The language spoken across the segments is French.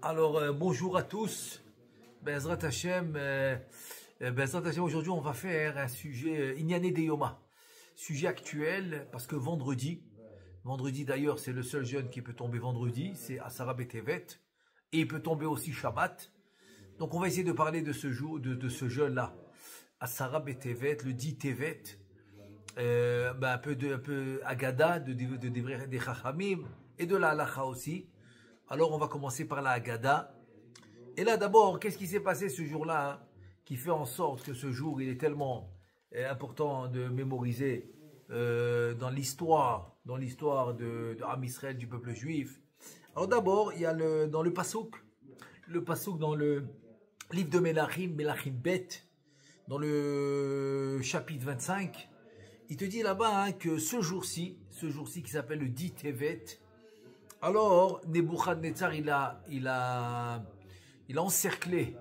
Alors, bonjour à tous. Bezrat Hashem, aujourd'hui, on va faire un sujet Inyané de Yoma. Sujet actuel, parce que vendredi d'ailleurs, c'est le seul jeûne qui peut tomber vendredi, c'est Asara Betevet, et il peut tomber aussi Shabbat. Donc, on va essayer de parler de ce jour, de ce jeûne-là. Asara Betevet, le 10 Tevet, un peu Agada, des Chachamim, et de la Halacha aussi. Alors, on va commencer par la Haggadah. Et là, d'abord, qu'est-ce qui s'est passé ce jour-là, hein, qui fait en sorte que ce jour, il est tellement important de mémoriser dans l'histoire de Am Israël, du peuple juif. Alors d'abord, il y a dans le Passouk dans le livre de Melachim Bet, dans le chapitre 25, il te dit là-bas hein, que ce jour-ci qui s'appelle le 10 Tevet, alors, Nebuchadnezzar, il a encerclé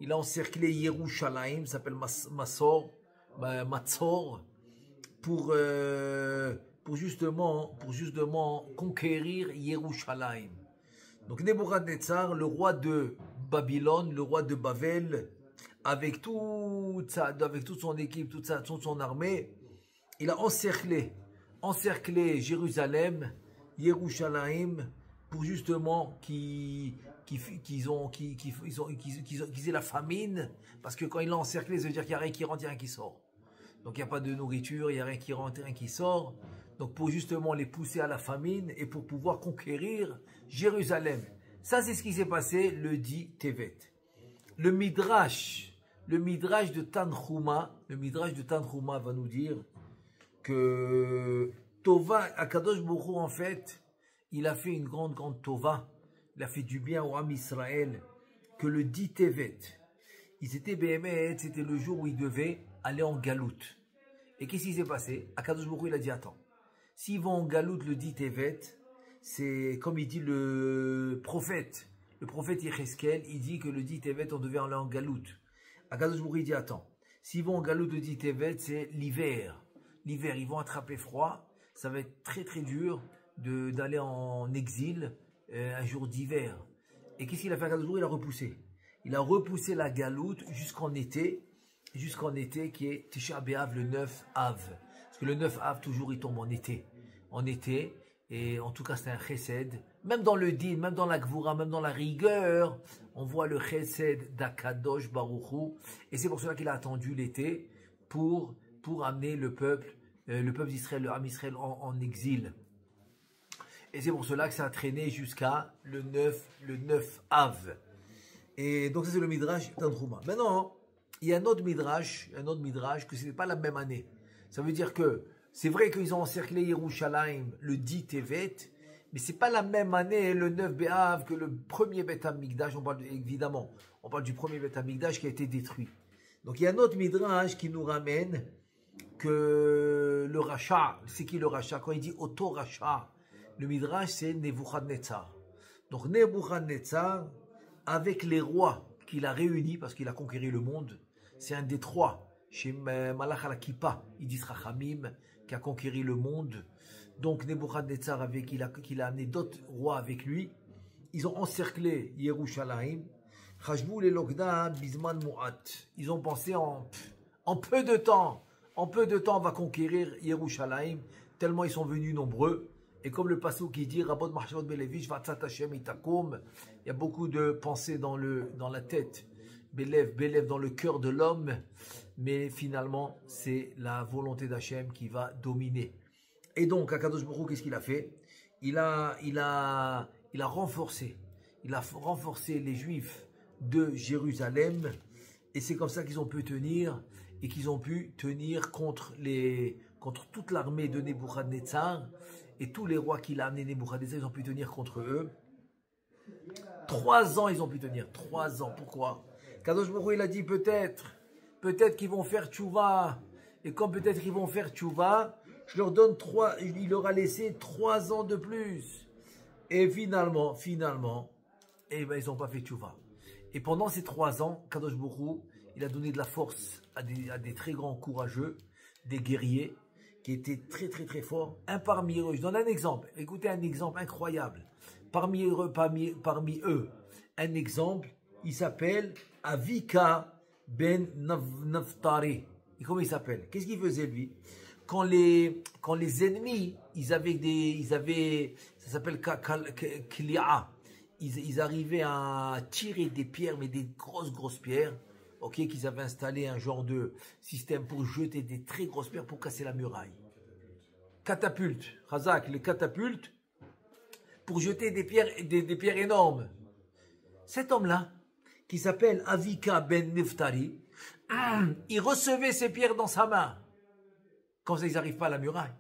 Yerushalayim, s'appelle Matzor, pour justement conquérir Yerushalayim. Donc, Nebuchadnezzar, le roi de Babylone, le roi de Babel, avec toute son équipe, toute son armée, il a encerclé Jérusalem, Yerushalayim, pour justement qu'ils aient la famine, parce que quand il l'a encerclé, ça veut dire qu'il n'y a rien qui rentre, il n'y a rien qui sort. Donc il n'y a pas de nourriture, il n'y a rien qui rentre, rien qui sort. Donc pour justement les pousser à la famine et pour pouvoir conquérir Jérusalem. Ça c'est ce qui s'est passé le 10 Tevet. Le Midrash de Tanhuma va nous dire que Tova, Akadosh Baruch Hu, en fait, il a fait une grande Tova. Il a fait du bien au Am Israël. Que le 10 Tevet, c'était le jour où il devait aller en galoute. Et qu'est-ce qui s'est passé? Akadosh Baruch Hu, il a dit, attends, s'ils vont en galoute le 10 Tevet, c'est comme il dit le prophète Yecheskel, il dit que le 10 Tevet, on devait aller en galoute. Akadosh Baruch Hu, il dit, attends, s'ils vont en galoute le 10 Tevet, c'est l'hiver. L'hiver, ils vont attraper froid. Ça va être très dur d'aller en exil un jour d'hiver. Et qu'est-ce qu'il a fait à jour? Il a repoussé. Il a repoussé la galoute jusqu'en été qui est Tisha B'Av, le 9 Av. Parce que le 9 Av, toujours, il tombe en été. Et en tout cas, c'est un chesed. Même dans le din, même dans la gvura, même dans la rigueur, on voit le chesed d'Akadosh Baruch Hu. Et c'est pour cela qu'il a attendu l'été pour amener le peuple d'Israël, le Am Israël en exil. Et c'est pour cela que ça a traîné jusqu'à le 9 Av. Et donc ça c'est le Midrash Tanhuma. Maintenant, il y a un autre Midrash que ce n'est pas la même année. Ça veut dire que c'est vrai qu'ils ont encerclé Yerushalayim le 10 Tevet, mais c'est pas la même année, le 9 B'Av, que le premier Beth Amikdash. On parle du premier Beth Amikdash qui a été détruit. Donc il y a un autre Midrash qui nous ramène que le Racha, c'est qui le Racha? Quand il dit Auto Racha, le Midrash c'est Nebuchadnezzar. Donc Nebuchadnezzar, avec les rois qu'il a réunis, parce qu'il a conquéri le monde, c'est un des trois, chez Malach al-Kippa, il dit Rachamim, qui a conquéri le monde. Donc Nebuchadnezzar, il a amené d'autres rois avec lui, ils ont encerclé Yerushalayim. Chashbou le Lokda Bizman Mu'at. Ils ont pensé en peu de temps, on va conquérir Yerushalayim, tellement ils sont venus nombreux. Et comme le passouk qui dit, Rabot Mahshavot Belevich, Vatzat Hashem Itakum, il y a beaucoup de pensées dans la tête, Belev dans le cœur de l'homme, mais finalement, c'est la volonté d'Hachem qui va dominer. Et donc, Akadosh Baruch Hu, qu'est-ce qu'il a fait? Il a renforcé les Juifs de Jérusalem, et c'est comme ça qu'ils ont pu tenir, contre toute l'armée de Nebuchadnezzar, et tous les rois qu'il a amenés Nebuchadnezzar, ils ont pu tenir contre eux. 3 ans, ils ont pu tenir. 3 ans. Pourquoi? Kadosh Baruch Hu, il a dit peut-être qu'ils vont faire tchouva, et comme peut-être qu'ils vont faire tchouva, je leur donne il leur a laissé 3 ans de plus. Et finalement, ils n'ont pas fait tchouva. Et pendant ces 3 ans, Kadosh Baruch Hu, il a donné de la force à des très grands courageux, des guerriers, qui était très très très fort. Un parmi eux, je donne un exemple. Écoutez un exemple incroyable. Parmi eux, un exemple, il s'appelle Avika ben Naftari. Et comment il s'appelle? Qu'est-ce qu'il faisait lui? Quand les ennemis, ça s'appelle Kli'a. Ils arrivaient à tirer des pierres, mais des grosses pierres, ok, qu'ils avaient installé un genre de système pour jeter des très grosses pierres pour casser la muraille. Catapulte, Razak, les catapultes, pour jeter des pierres énormes. Cet homme-là, qui s'appelle Avika ben Neftari, il recevait ces pierres dans sa main. Quand ils n'arrivent pas à la muraille,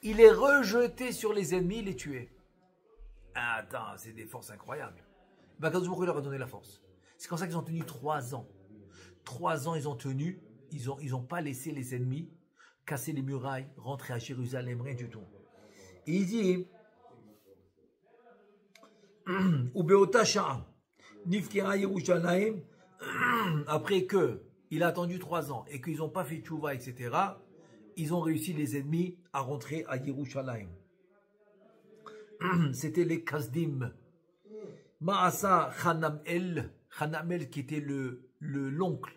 il les rejetait sur les ennemis, les tuait. Ah, attends, c'est des forces incroyables. Kadosh Baruch Hu leur a donné la force. C'est comme ça qu'ils ont tenu 3 ans. 3 ans, ils ont tenu, ils ont pas laissé les ennemis casser les murailles, rentrer à Jérusalem, rien du tout. Et il dit, Ubeota Sha'a, Nifkera Yerushalayim, après que il a attendu 3 ans et qu'ils n'ont pas fait tchouva, etc., ils ont réussi, les ennemis, à rentrer à Yerushalayim. C'était les Kasdim. Maasa Hanamel qui était l'oncle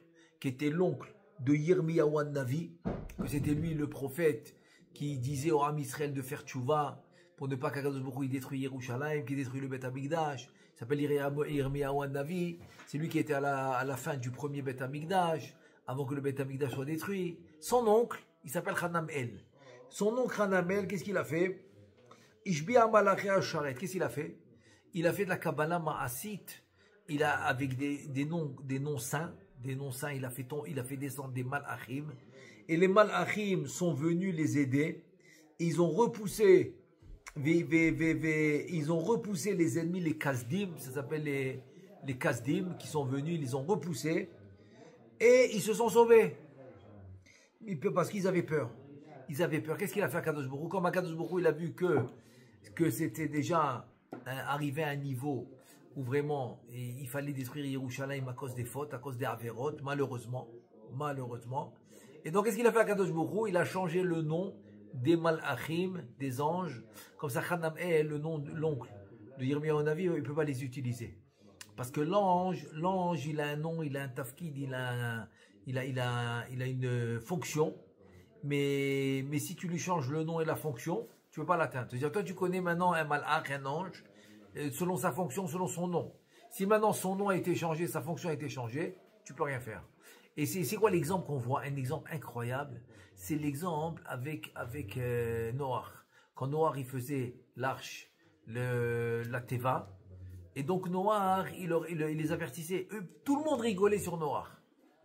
de Yirmiyahu Navi, que c'était lui le prophète qui disait au Ham Israël de faire tchouva pour ne pas qu'Akadosh Baruch Hu détruise Yerushalayim, qui détruit le Beth Amikdash. Il s'appelle Yirmiyahu Navi. C'est lui qui était à la fin du premier Beth Amikdash, avant que le Beth Amikdash soit détruit. Son oncle, il s'appelle Hanamel. Son oncle Hanamel, qu'est-ce qu'il a fait? Qu'est-ce qu'il a fait? Il a fait de la Kabbalah Ma'asit. Il a, avec des noms saints, il a fait descendre des Malachim. Et les Malachim sont venus les aider. Ils ont repoussé, les ennemis, les Kasdim, ça s'appelle les Kasdim, qui sont venus, ils les ont repoussés. Et ils se sont sauvés. Parce qu'ils avaient peur. Qu'est-ce qu'il a fait à Kadosh Baruch Hu? Comme Kadosh Baruch Hu, il a vu que c'était déjà arrivé à un niveau où vraiment il fallait détruire Yerushalayim à cause des fautes, à cause des Averot, malheureusement. Et donc, qu'est-ce qu'il a fait à Kadosh Baruch Hu? Il a changé le nom des Malachim, des anges. Comme ça, Hanam est le nom de l'oncle de Yirmiyahu Navi, il ne peut pas les utiliser. Parce que l'ange, il a un nom, il a un tafkid, il a une fonction. Mais si tu lui changes le nom et la fonction, tu ne peux pas l'atteindre. C'est-à-dire, toi, tu connais maintenant un malach, un ange, selon sa fonction, selon son nom. Si maintenant son nom a été changé, sa fonction a été changée, tu ne peux rien faire. Et c'est quoi l'exemple qu'on voit? Un exemple incroyable, c'est l'exemple avec Noach. Quand Noach, il faisait l'arche, la Teva, et donc Noach, il les avertissait. Tout le monde rigolait sur Noach.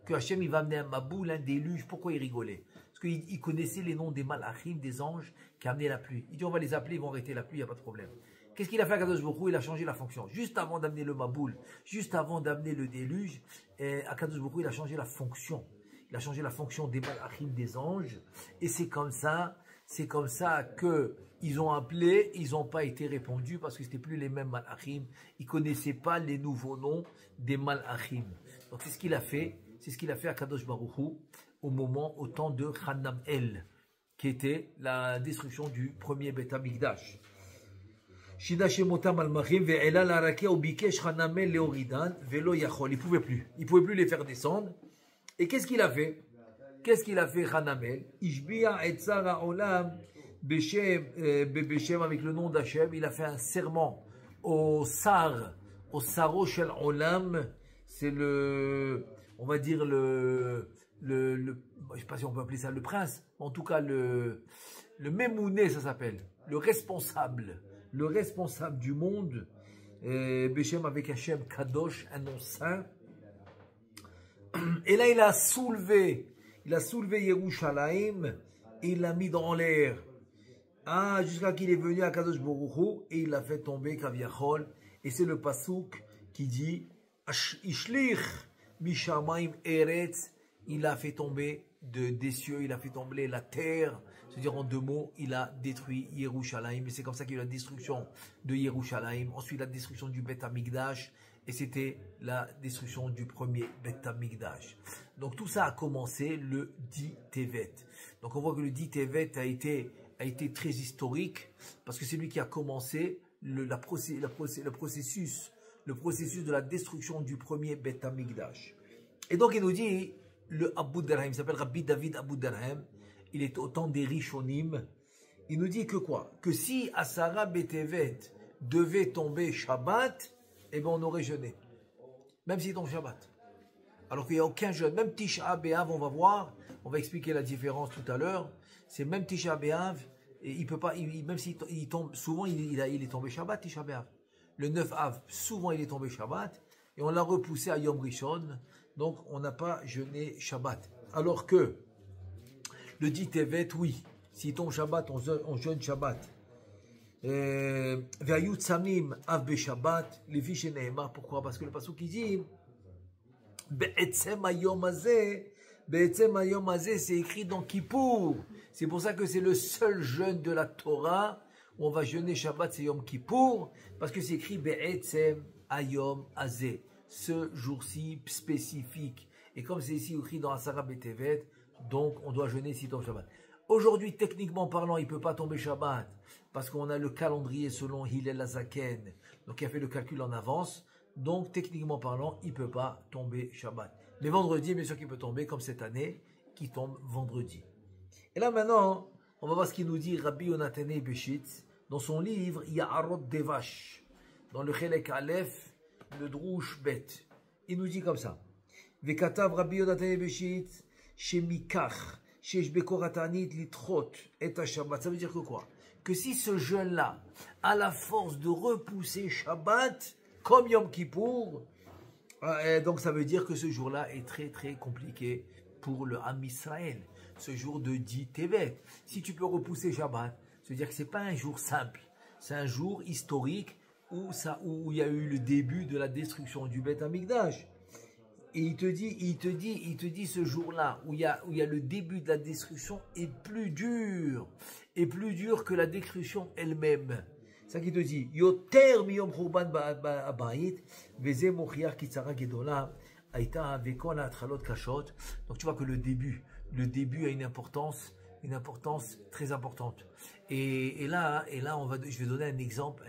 Que Hachem, il va amener un maboul, un déluge. Pourquoi il rigolait? Parce qu'il connaissait les noms des malachim, des anges qui amenaient la pluie. Il dit, on va les appeler, ils vont arrêter la pluie, il n'y a pas de problème. Qu'est-ce qu'il a fait à Kadosh Baruch Hu? Il a changé la fonction. Juste avant d'amener le maboul, juste avant d'amener le déluge, à Kadosh Baruch Hu, il a changé la fonction. Il a changé la fonction des malachim, des anges. Et c'est comme ça que ils ont appelé, ils n'ont pas été répondus parce que ce n'étaient plus les mêmes malachim. Ils ne connaissaient pas les nouveaux noms des malachim. Donc c'est ce qu'il a fait. C'est ce qu'il a fait à Kadosh Baruch Hu au temps de Hanam El, qui était la destruction du premier Beth Amikdash. Il pouvait plus les faire descendre. Et qu'est-ce qu'il a fait? Hanamel? Avec le nom d'Hachem, il a fait un serment au Saro Shel Olam. C'est on va dire je sais pas si on peut appeler ça le prince, en tout cas le Memouné, ça s'appelle, le responsable du monde, Beshem avec Hachem Kadosh, un nom saint. Et là il a soulevé Yerushalayim et il l'a mis dans l'air, jusqu'à qu'il est venu à Kadosh Baruch Hu et il l'a fait tomber Kaviachol. Et c'est le pasouk qui dit Ishlich Mishamaim Eretz, il a fait tomber des cieux, il a fait tomber la terre. C'est-à-dire en 2 mots, il a détruit Yerushalayim. Et c'est comme ça qu'il y a eu la destruction de Yerushalayim. Ensuite, la destruction du Beth Amikdash. et c'était la destruction du premier Beth Amikdash. Donc tout ça a commencé le 10 Tevet. Donc on voit que le 10 Tevet a été très historique, parce que c'est lui qui a commencé le processus de la destruction du premier Beth Amikdash. Et donc il nous dit, le Abu Darham, il s'appelle Rabbi David Abu Darham, il est au temps des Rishonim, il nous dit que quoi? Que si Asara Betevet devait tomber Shabbat, eh bien on aurait jeûné. Même s'il tombe Shabbat. Alors qu'il n'y a aucun jeûne. Même Tisha B'Av, on va voir, on va expliquer la différence tout à l'heure. C'est même Tisha B'Av, et il peut pas, même s'il tombe, souvent il est tombé Shabbat, Tisha B'Av. Le 9 Av, souvent il est tombé Shabbat, et on l'a repoussé à Yom Rishon, donc on n'a pas jeûné Shabbat. Alors que le 10 Tevet, oui, s'il tombe Shabbat, on jeûne Shabbat. Ve'ayut samim av beShabbat, levi shene'emar. Pourquoi? Parce que le pasuk qui dit Be'etzem hayom hazeh, c'est écrit dans Kippour. C'est pour ça que c'est le seul jeûne de la Torah où on va jeûner Shabbat, c'est Yom Kippour, parce que c'est écrit Be'etzem hayom hazeh, ce jour-ci spécifique. Et comme c'est ici écrit dans Asara Betevet, donc on doit jeûner si tombe Shabbat. Aujourd'hui, techniquement parlant, il ne peut pas tomber Shabbat, parce qu'on a le calendrier selon Hillel Azaken, donc il a fait le calcul en avance, donc techniquement parlant, il ne peut pas tomber Shabbat. Mais vendredi, bien sûr qu'il peut tomber, comme cette année, qui tombe vendredi. Et là maintenant, on va voir ce qu'il nous dit Rabbi Yonatane Beshitz, dans son livre Ya'arot Devash, dans le Chelek Aleph, le Drouche Bet. Il nous dit comme ça, Vekatav Rabbi Yonatane Beshitz, Shemikach, Shesh Bekoratanit Litrot et Shabbat. Ça veut dire que quoi? Que si ce jeûne-là a la force de repousser Shabbat, comme Yom Kippour, donc ça veut dire que ce jour-là est très très compliqué pour le Ham Israël, ce jour de 10 Tevet. Si tu peux repousser Shabbat, ça veut dire que ce n'est pas un jour simple, c'est un jour historique où il y a eu le début de la destruction du Beth Amikdash. Et il te dit ce jour-là où il y a le début de la destruction est plus dur que la destruction elle-même. C'est ça qu'il te dit. Yoter miyom churban ba'abait, veze mochiach kitzara gedola, aita vekol ha'atchalot kashot. Donc tu vois que le début a une importance très importante. Et là, je vais donner un exemple.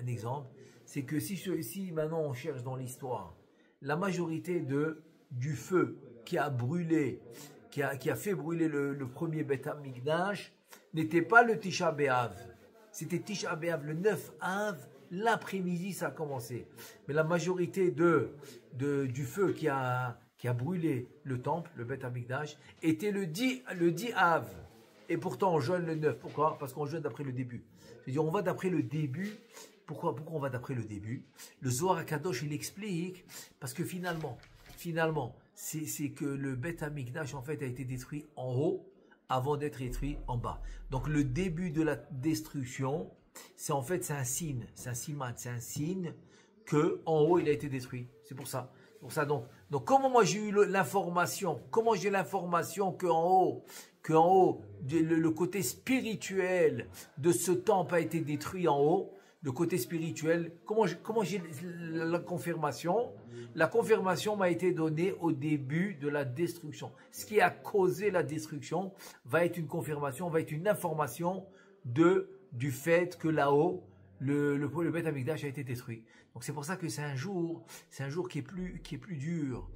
C'est que si maintenant on cherche dans l'histoire, la majorité du feu qui a brûlé, qui a fait brûler le premier Beth Amikdash, n'était pas le Tisha B'Av. C'était Tisha B'Av, le 9 Av, l'après-midi ça a commencé. Mais la majorité du feu qui a brûlé le temple, le Beth Amikdash, était le 10 Av. Et pourtant on jeûne le 9. Pourquoi? Parce qu'on jeûne d'après le début. C'est-à-dire on va d'après le début. Pourquoi on va d'après le début? Le Zohar HaKadosh il explique, parce que finalement, c'est que le Beth Amikdash en fait a été détruit en haut avant d'être détruit en bas. Donc le début de la destruction, c'est un signe, c'est un signe que en haut il a été détruit. C'est pour ça. Donc comment moi j'ai eu l'information? Comment j'ai l'information qu'en haut, le côté spirituel de ce temple a été détruit en haut? Le côté spirituel, comment j'ai la confirmation? La confirmation m'a été donnée au début de la destruction. Ce qui a causé la destruction va être une confirmation, va être une information du fait que là-haut, le Beth Amikdash a été détruit. Donc c'est pour ça que c'est un jour qui est plus dur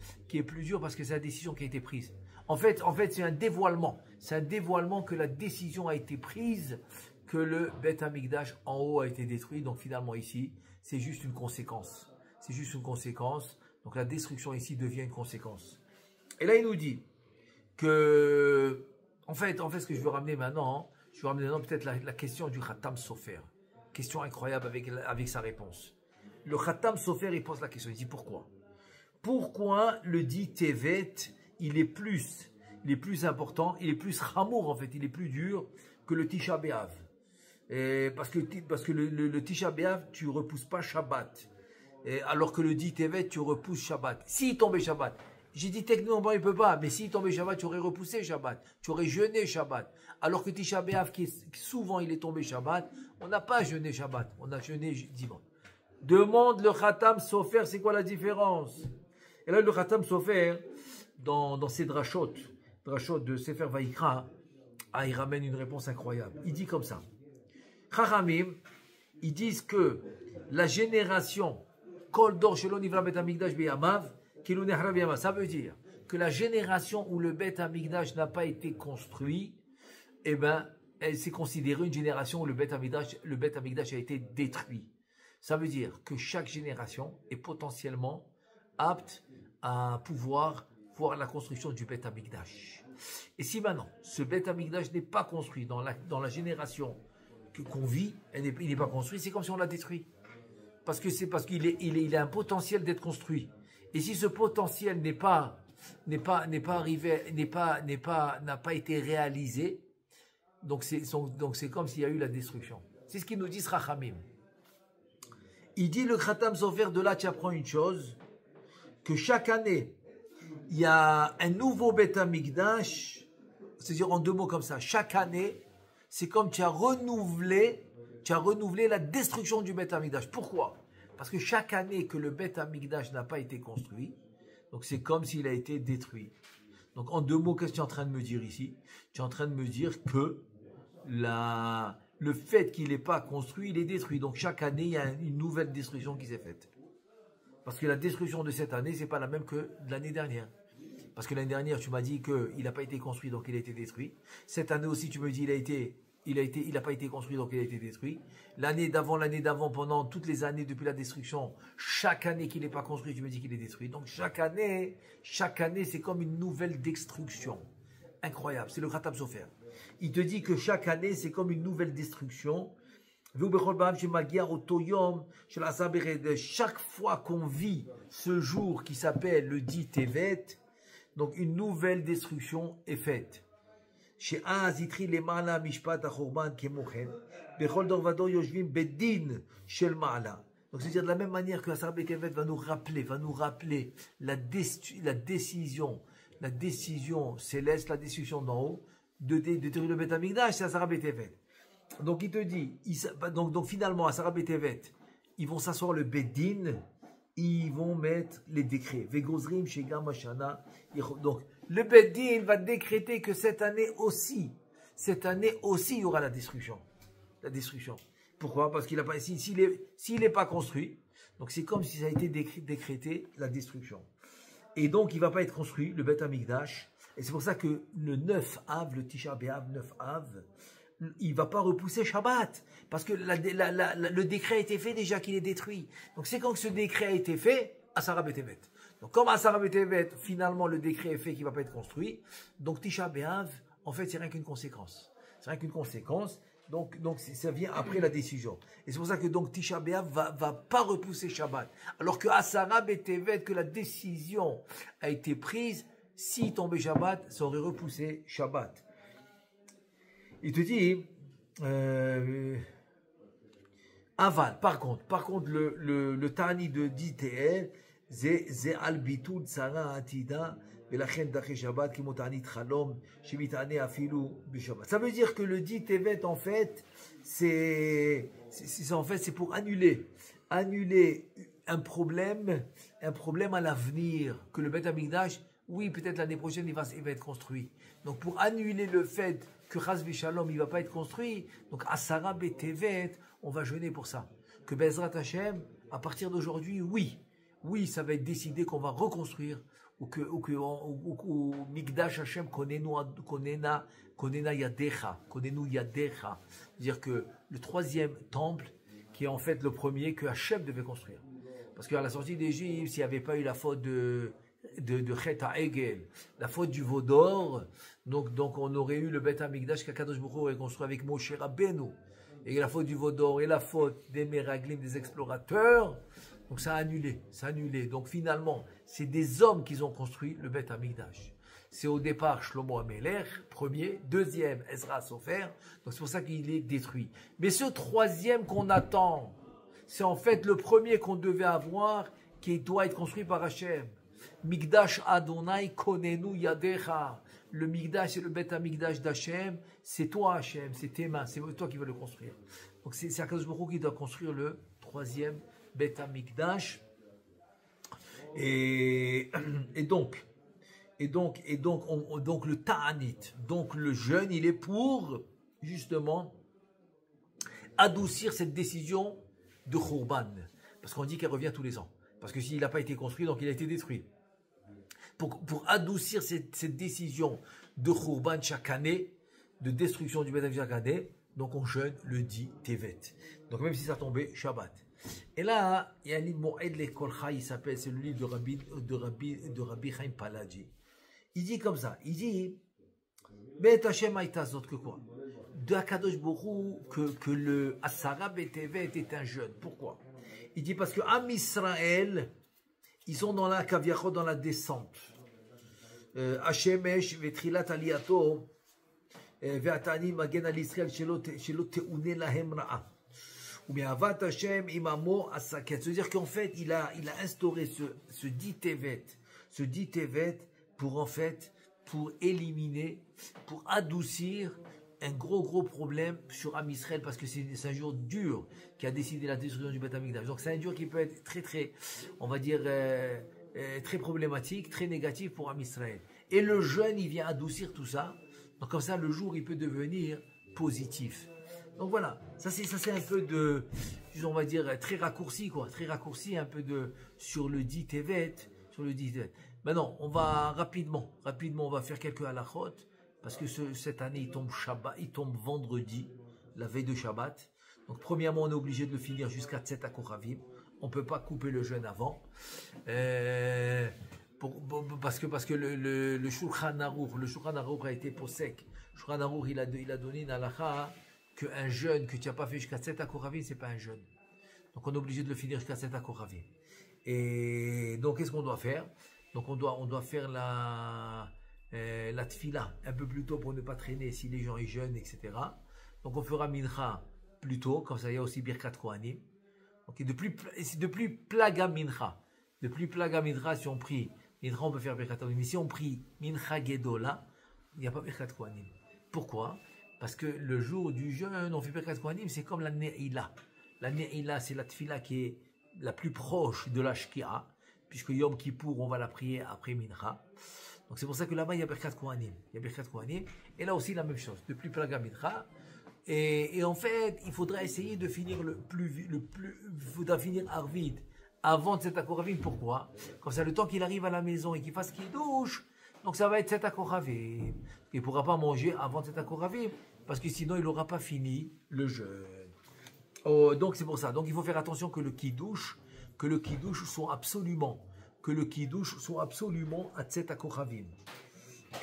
parce que c'est la décision qui a été prise. En fait, c'est un dévoilement. C'est un dévoilement que la décision a été prise, que le Beth Amikdash en haut a été détruit. Donc finalement ici, c'est juste une conséquence. C'est juste une conséquence. Donc la destruction ici devient une conséquence. Et là, il nous dit que, en fait, ce que je veux ramener maintenant, peut-être la question du Khatam Sofer. Question incroyable avec sa réponse. Le Khatam Sofer, il pose la question. Il dit pourquoi? Pourquoi le dit Tevet, il est plus important, il est plus chamour en fait, il est plus dur que le Tisha B'Av. Parce que le Tisha B'Av, tu ne repousses pas Shabbat. Alors que le dit Tevet, tu repousses Shabbat. S'il tombait Shabbat, j'ai dit techniquement il ne peut pas, mais s'il tombait Shabbat, tu aurais repoussé Shabbat. Tu aurais jeûné Shabbat. Alors que Tisha B'Av, souvent il est tombé Shabbat, on n'a pas jeûné Shabbat, on a jeûné dimanche. Demande le Khatam Sofer, c'est quoi la différence? Et là, le Khatam Sofer, dans ses drachot de Sefer Vaikra, il ramène une réponse incroyable. Il dit comme ça. Chachamim, ils disent que la génération Kol Dor Shelo Nivra Bet Hamikdash Beyamav, Kilu Nehra Beyamav, ça veut dire que la génération où le Bet Hamikdash n'a pas été construit, eh ben, elle s'est considérée une génération où le Bet Hamikdash a été détruit. Ça veut dire que chaque génération est potentiellement apte à pouvoir voir la construction du Bet Hamikdash. Et si maintenant, ce Bet Hamikdash n'est pas construit dans la génération qu'on vit, il n'est pas construit, c'est comme si on l'a détruit. Parce qu'il a un potentiel d'être construit. Et si ce potentiel n'a pas été réalisé, donc c'est comme s'il y a eu la destruction. C'est ce qu'il nous dit Rachamim. Il dit le Khatam Sofer, de là tu apprends une chose, que chaque année, il y a un nouveau Bet Hamikdash, c'est-à-dire en deux mots comme ça, chaque année, c'est comme tu as renouvelé la destruction du Bet Hamikdash. Pourquoi? Parce que chaque année que le Bet Hamikdash n'a pas été construit, donc c'est comme s'il a été détruit. Donc en deux mots, qu'est-ce que tu es en train de me dire ici? Tu es en train de me dire que le fait qu'il n'est pas construit, il est détruit. Donc chaque année, il y a une nouvelle destruction qui s'est faite. Parce que la destruction de cette année, c'est pas la même que de l'année dernière. Parce que l'année dernière, tu m'as dit qu'il n'a pas été construit, donc il a été détruit. Cette année aussi, tu me dis il n'a pas été construit, donc il a été détruit. L'année d'avant, pendant toutes les années depuis la destruction, chaque année qu'il n'est pas construit, tu me dis qu'il est détruit. Donc chaque année, c'est comme une nouvelle destruction. Incroyable, c'est le Khatam Sofer. Il te dit que chaque année, c'est comme une nouvelle destruction. Chaque fois qu'on vit ce jour qui s'appelle le dit Tevet, donc une nouvelle destruction est faite. Donc c'est-à-dire de la même manière que Asar Betevet va nous rappeler la décision céleste, la décision d'en haut, de détruire le Bet Hamikdash, c'est Asar Betevet. Donc il te dit, donc finalement Asar Betevet, ils vont s'asseoir le Beddin, ils vont mettre les décrets. Vegozrim Shegam Ashana. Donc le Beddin va décréter que cette année aussi, il y aura la destruction. Pourquoi? Parce qu'il a pas, s'il n'est pas construit, donc c'est comme si ça a été décrété la destruction. Et donc il ne va pas être construit, le Bet Hamikdash. Et c'est pour ça que le 9 Av, le Tisha B'Av, 9 Av, il ne va pas repousser Shabbat. Parce que le décret a été fait déjà qu'il est détruit. Donc c'est quand ce décret a été fait, Asara Betevet. Donc comme Asara Betevet, finalement le décret est fait qu'il ne va pas être construit, donc Tisha B'Av, en fait c'est rien qu'une conséquence. Donc ça vient après la décision. Et c'est pour ça que donc Tisha B'Av va pas repousser Shabbat. Alors que Asara Betevet, que la décision a été prise, si tombait Shabbat, ça aurait repoussé Shabbat. Il te dit, aval, par contre, le Tani de DTL, c'est al-bitud Sarah Atida, ולכן דחי שבת כמו תענית חלום שמתענה אפילו בשבת. Ça veut dire que le dit Tevet en fait c'est pour annuler un problème à l'avenir que le Bet Hamikdash, oui, peut-être l'année prochaine il va être construit. Donc pour annuler le fait que Chas v'Shalom il va pas être construit, donc Asara Betevet, on va jeûner pour ça. Que Bezrat Hashem, à partir d'aujourd'hui, oui, ça va être décidé qu'on va reconstruire ou Mikdash Hashem konena yadecha, c'est-à-dire que le troisième temple, qui est en fait le premier que Hashem devait construire. Parce qu'à la sortie d'Égypte, s'il n'y avait pas eu la faute de Chet HaEgel, la faute du veau d'or, donc on aurait eu le Bet Hamikdash qu'Akadosh Baruch Hu aurait construit avec Moshe Rabbeinu. Et la faute du veau d'or et la faute des Meraglim, des explorateurs, donc ça a annulé. Donc finalement, c'est des hommes qui ont construit le Bet Hamikdash. C'est au départ Shlomo HaMelech, premier, deuxième Ezra Sofer, donc c'est pour ça qu'il est détruit. Mais ce troisième qu'on attend, c'est en fait le premier qu'on devait avoir, qui doit être construit par Hashem. Mikdash Adonai konenu yadecha. Le Mikdash et le Bet Hamikdash d'Hashem, c'est toi Hashem, c'est tes mains, c'est toi qui veux le construire. Donc c'est Akadosh Baruch Hu qui doit construire le troisième Bet Amikdash. Et donc le ta'anit, donc le jeûne, il est pour justement adoucir cette décision de Khurban. Parce qu'on dit qu'elle revient tous les ans. Parce que s'il n'a pas été construit, donc il a été détruit. Pour adoucir cette décision de Khurban chaque année, de destruction du Beth Amikdash chaque année, donc on jeûne le 10 Tevet. Donc même si ça tombait Shabbat. Et là, il y a un livre Moed Lekolcha, il s'appelle, c'est le livre de Rabbi Chaim Palaji. Il dit comme ça, il dit, Bet Hashem Aitazot, que quoi? De Akadosh Borou, que le Asara Betevet est un jeûne. Pourquoi? Il dit parce que Am Israël, ils sont dans la Kaviachot, dans la descente. Hashemesh, Vetrilat Aliato, Ve'atani Magen al Israël, Shelo Te'une Lahem Ra'a. Ou bien Avat Hashem Imamo Asaket. C'est-à-dire qu'en fait, il a instauré ce dit Tevet pour éliminer, pour adoucir un gros problème sur Am Israël, parce que c'est un jour dur qui a décidé la destruction du Beth Amikdash. Donc c'est un jour qui peut être très, on va dire, très problématique, très négatif pour Am Israël. Et le jeûne, il vient adoucir tout ça. Donc comme ça, le jour, il peut devenir positif. Donc voilà, ça c'est un peu de, on va dire, très raccourci, quoi. Très raccourci, un peu sur le dit Tevet, Maintenant, on va rapidement, on va faire quelques halachot, parce que cette année, il tombe vendredi, la veille de Shabbat. Donc, premièrement, on est obligé de le finir jusqu'à Tzet HaKoravim. On ne peut pas couper le jeûne avant. Parce que le Shulchan Aruch a été posek. Le Shulchan Aruch, il a donné une halacha qu'un jeûne que tu n'as pas fait jusqu'à Tzet HaKoravim, ce n'est pas un jeûne. Donc, on est obligé de le finir jusqu'à Tzet HaKoravim. Et donc, qu'est-ce qu'on doit faire? Donc, on doit faire la tfila un peu plus tôt pour ne pas traîner si les gens y jeûnent, etc. Donc, on fera mincha plus tôt, comme ça, il y a aussi birkat kohanim. Donc, de plus plaga mincha. De plus plaga mincha, si on prie mincha, on peut faire birkat kohanim. Mais si on prie mincha gedola, il n'y a pas birkat kohanim. Pourquoi? Parce que le jour du jeûne, on fait birkat kohanim, c'est comme la ne'ila. La ne'ila, c'est la tfila qui est la plus proche de la shkia, puisque Yom Kippour, on va la prier après Mincha. Donc c'est pour ça que là-bas, il y a Birkat Kohanim. Et là aussi, la même chose, de plus plaga Mincha. Et en fait, il faudra essayer de finir il faudra finir Arvid avant Tzet HaKoravim. Pourquoi? Comme ça, le temps qu'il arrive à la maison et qu'il fasse Kiddush, donc ça va être Tzet HaKoravim. Il ne pourra pas manger avant Tzet HaKoravim, parce que sinon, il n'aura pas fini le jeûne. Donc c'est pour ça. Donc il faut faire attention que le Kiddush soit absolument à Tzet HaKoravim.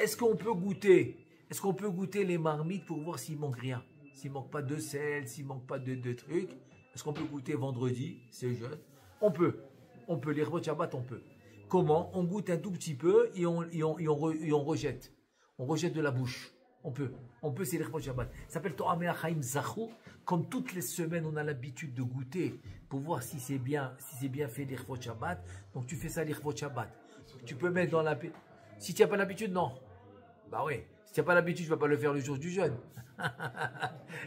Est-ce qu'on peut goûter les marmites pour voir s'il manque rien? S'il manque pas de sel, s'il manque pas de trucs, est-ce qu'on peut goûter vendredi, c'est jeûne? On peut, les Revot Shabbat, on peut. Comment? On goûte un tout petit peu et on rejette. On rejette de la bouche. On peut, c'est les Revot Shabbat. Ça s'appelle To'amei Chaim Zachou. Comme toutes les semaines, on a l'habitude de goûter pour voir si c'est bien fait les Revot Shabbat. Donc tu fais ça les Revot Shabbat. Tu peux mettre dans la... Si tu n'as pas l'habitude, non. Bah oui. Si tu n'as pas l'habitude, je ne vais pas le faire le jour du jeûne.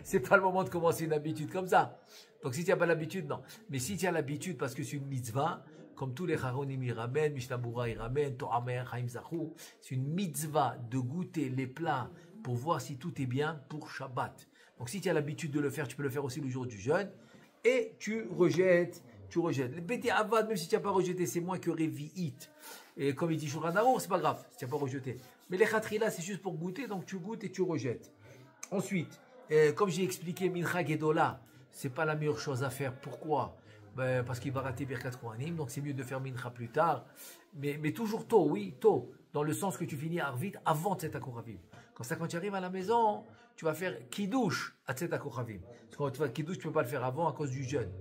C'est pas le moment de commencer une habitude comme ça. Donc si tu n'as pas l'habitude, non. Mais si tu as l'habitude, parce que c'est une mitzvah, comme tous les Charonim y ramènent, Mishnah Berurah y ramène, To'amei Chaim Zachou, c'est une mitzvah de goûter les plats pour voir si tout est bien pour Shabbat. Donc si tu as l'habitude de le faire, tu peux le faire aussi le jour du jeûne. Et tu rejettes. Le Bété Avad, même si tu n'as pas rejeté, c'est moins que Revi'it. Et comme il dit Shulchan Aruch, c'est pas grave si tu n'as pas rejeté. Mais les Khatrila, c'est juste pour goûter, donc tu goûtes et tu rejettes. Ensuite, comme j'ai expliqué, Mincha Gedola, c'est pas la meilleure chose à faire. Pourquoi? Parce qu'il va rater Birkat Kohanim, donc c'est mieux de faire Mincha plus tard. Mais toujours tôt, oui, tôt. Dans le sens que tu finis Arvit avant Tzet HaKoravim. Comme ça, quand tu arrives à la maison, tu vas faire Kiddush à Tzet HaKoravim. Parce que quand tu vas Kiddush, tu ne peux pas le faire avant à cause du jeûne.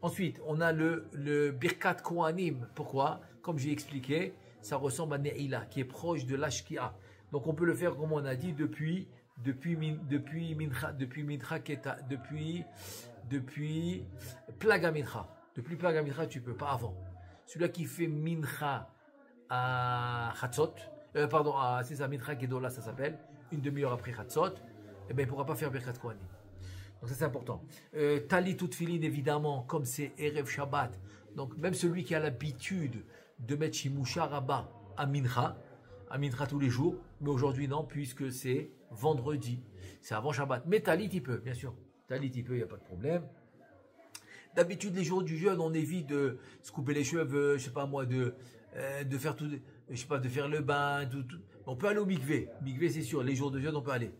Ensuite, on a le Birkat Kohanim. Pourquoi? Comme j'ai expliqué, ça ressemble à Ne'ila, qui est proche de l'Ashkia. Donc on peut le faire, comme on a dit, depuis Plaga Mincha. Depuis Plaga Mincha, tu ne peux pas avant. Celui-là qui fait Mincha à Chatzot, c'est ça, Mincha Gedola, ça s'appelle, une demi-heure après Chatzot, eh bien, il ne pourra pas faire Birkat Kohanim. Donc ça c'est important. Talit ou tfilin évidemment, comme c'est Erev Shabbat. Donc même celui qui a l'habitude de mettre Shimusha Rabba à Mincha tous les jours, mais aujourd'hui non, puisque c'est vendredi, c'est avant Shabbat. Mais Talit il peut, bien sûr. Talit il peut, il n'y a pas de problème. D'habitude les jours du jeûne, on évite de se couper les cheveux, je sais pas moi, de faire tout, je sais pas, de faire le bain, tout. On peut aller au mikvé. Mikvé c'est sûr, les jours de jeûne on peut aller.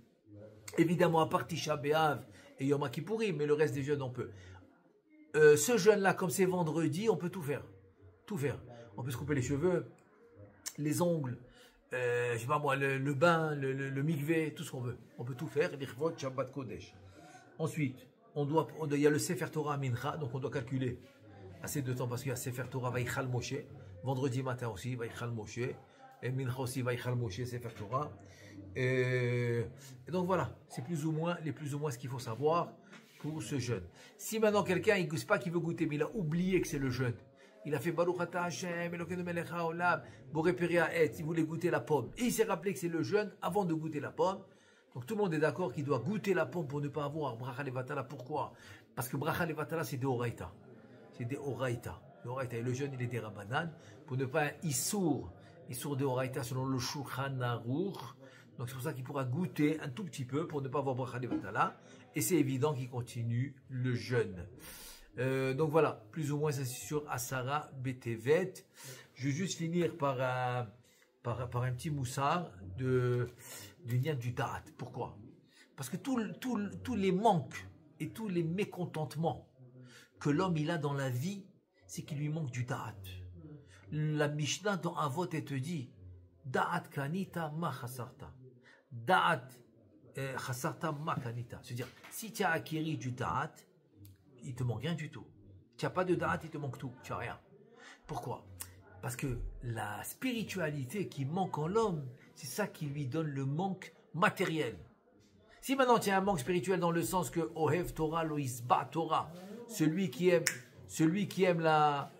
Évidemment à part Tisha B'Av et Yom Kippourim, mais le reste des jeûnes on peut. Ce jeûne-là, comme c'est vendredi, on peut tout faire. Tout faire. On peut se couper les cheveux, les ongles, je sais pas moi, le bain, le mikvé, tout ce qu'on veut. On peut tout faire. L'Ichvot Shabbat Kodesh. Ensuite, il y a le Sefer Torah Mincha, donc on doit calculer assez de temps parce qu'il y a Sefer Torah Vaïchal Moshe, vendredi matin aussi, Vaïchal Moshe, et Mincha aussi, Vaïchal Moshe, Sefer Torah. Et donc voilà, c'est plus ou moins ce qu'il faut savoir pour ce jeûne. Si maintenant quelqu'un, il ne sait pas qu'il veut goûter, mais il a oublié que c'est le jeûne, il a fait Baruch Ata Hashem, Elokeinu melech haolam, Boré Peria Et, il voulait goûter la pomme, et il s'est rappelé que c'est le jeûne avant de goûter la pomme. Donc tout le monde est d'accord qu'il doit goûter la pomme pour ne pas avoir Bracha Levatala. Pourquoi? Parce que Bracha Levatala c'est des Oraïta. C'est des Oraïta. Et le jeûne il est des Rabanan. Pour ne pas Issour de Oraïta selon le Shulchan Aruch. Donc c'est pour ça qu'il pourra goûter un tout petit peu pour ne pas avoir Bracha Levatala. Et c'est évident qu'il continue le jeûne. Donc voilà, plus ou moins c'est sur Asara Betevet. Je vais juste finir par un petit moussard du lien du da'at. Pourquoi? Parce que tous les manques et tous les mécontentements que l'homme il a dans la vie, c'est qu'il lui manque du da'at. La Mishnah dans Avot elle te dit da'at kanita ma chasarta. Da'at chasarta ma kanita. C'est-à-dire, si tu as acquis du da'at, il te manque rien du tout. Tu n'as pas de da'at, il te manque tout. Tu n'as rien. Pourquoi? Parce que la spiritualité qui manque en l'homme, c'est ça qui lui donne le manque matériel. Si maintenant tu as un manque spirituel dans le sens que Ohev Torah lo isba Torah, celui qui aime la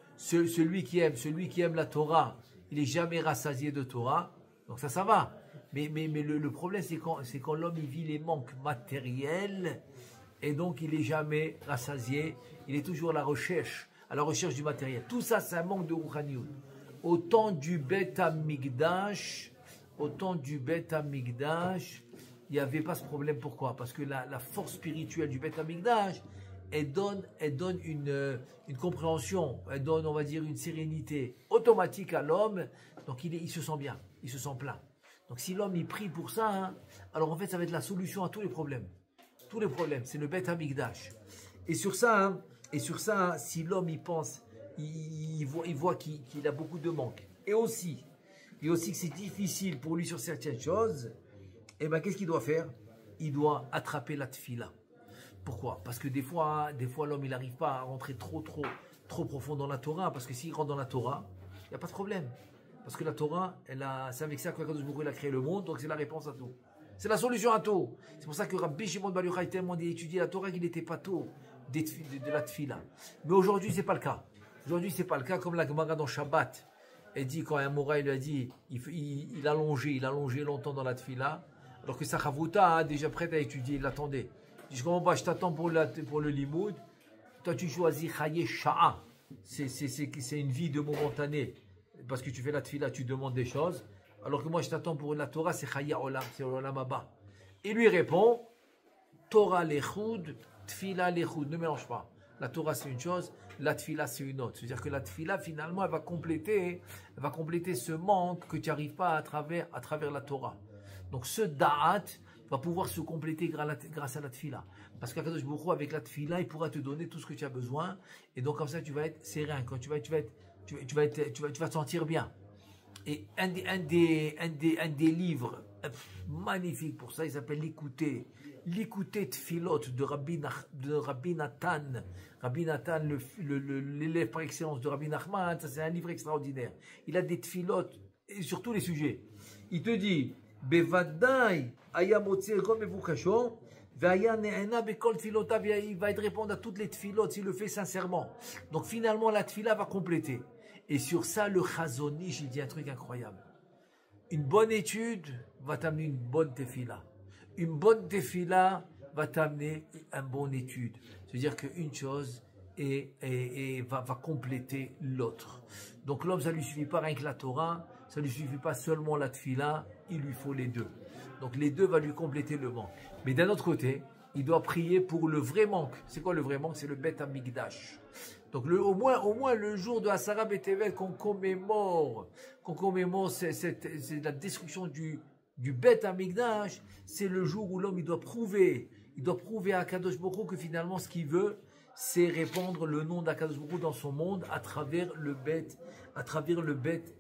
Torah, il est jamais rassasié de Torah, donc ça va. Mais le problème c'est quand l'homme il vit les manques matériels et donc il est jamais rassasié, il est toujours à la recherche du matériel. Tout ça c'est un manque de Rouhaniout. Au temps du Bet Hamikdash, il n'y avait pas ce problème. Pourquoi? Parce que la force spirituelle du Bet Hamikdash, elle donne une compréhension, elle donne, on va dire, une sérénité automatique à l'homme. Donc il se sent bien, il se sent plein. Donc si l'homme il prie pour ça, alors en fait ça va être la solution à tous les problèmes. Tous les problèmes, c'est le Bet Hamikdash. Et sur ça, si l'homme il pense, il voit qu'il a beaucoup de manques. Et aussi que c'est difficile pour lui sur certaines choses, et bien qu'est-ce qu'il doit faire? Il doit attraper la tfila. Pourquoi? Parce que des fois l'homme il n'arrive pas à rentrer trop profond dans la Torah, parce que s'il rentre dans la Torah, il n'y a pas de problème. Parce que la Torah, c'est avec ça que Kadosh Baruch Hu a créé le monde, donc c'est la réponse à tout. C'est la solution à tout. C'est pour ça que Rabbi Shimon Bar Yochai tellement étudié la Torah qu'il n'était pas tôt de la tfila. Mais aujourd'hui, c'est pas le cas. Aujourd'hui, c'est pas le cas, comme la Gemara dans Shabbat. Elle dit, quand un Mora il lui a dit, il a longé longtemps dans la tfila, alors que sa Chavruta, déjà prête à étudier, il l'attendait. Il dit, je comprends pas, je t'attends pour le limoud, toi tu choisis Chaye Sha'a, c'est une vie de momentané, parce que tu fais la tfila, tu demandes des choses, alors que moi je t'attends pour la Torah, c'est Chaye Olam, c'est Olam Abba. Il lui répond, Torah l'Echoud, tfila l'Echoud, ne mélange pas. La Torah c'est une chose, la tfila c'est une autre. C'est-à-dire que la tfila finalement elle va compléter ce manque que tu n'arrives pas à travers la Torah. Donc ce da'at va pouvoir se compléter grâce à la tfila. Parce qu'Akadosh Baruch Hu avec la tfila il pourra te donner tout ce que tu as besoin. Et donc comme ça tu vas être serein, quand tu vas te sentir bien. Et un des livres magnifiques pour ça, il s'appelle L'écouter Tfilot de Rabbi Nathan. Rabbi Nathan, l'élève par excellence de Rabbi Nachman, ça c'est un livre extraordinaire. Il a des Tfilot sur tous les sujets. Il te dit, Bevadai, Ayamotse Romevukashon, Vaya Ne'ena Bekol Tfilotav, il va te répondre à toutes les Tfilot s'il le fait sincèrement. Donc finalement, la Tfila va compléter. Et sur ça, le Chazon Ish, il dit un truc incroyable. Une bonne étude va t'amener une bonne tefila. Une bonne tefila va t'amener une bonne étude. C'est-à-dire qu'une chose va compléter l'autre. Donc l'homme, ça ne lui suffit pas rien que la Torah, ça ne lui suffit pas seulement la tfila, il lui faut les deux. Donc les deux vont lui compléter le manque. Mais d'un autre côté, il doit prier pour le vrai manque. C'est quoi le vrai manque? C'est le Bet Hamikdash. Donc au moins le jour de Asara Betevel qu'on commémore, c'est la destruction du Bet Hamikdash, c'est le jour où l'homme il doit prouver à Kadosh Baruch Hu que finalement ce qu'il veut, c'est répandre le nom d'Akadosh Baruch Hu dans son monde à travers le Bet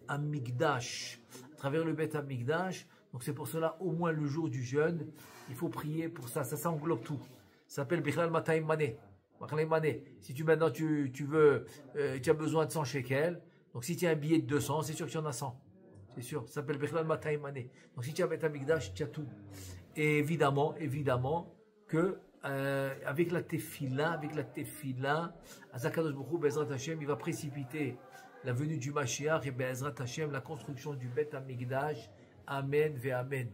Hamikdash. À travers le Bet Hamikdash. Donc c'est pour cela, au moins le jour du jeûne, il faut prier pour ça. Ça englobe tout. Ça s'appelle Bichlal Matayim Mané. Si maintenant tu as besoin de 100 shekels, donc si tu as un billet de 200, c'est sûr que tu en as 100. C'est sûr. Ça s'appelle Bichlal Matayim Mané. Donc si tu as Bet Hamikdash, tu as tout. Et évidemment que avec la tefila, Azakadosh Baruch Hu, Be'ezrat Hashem, il va précipiter la venue du Mashiach et Be'ezrat Hashem, la construction du Bet Hamikdash. Amen ve Amen.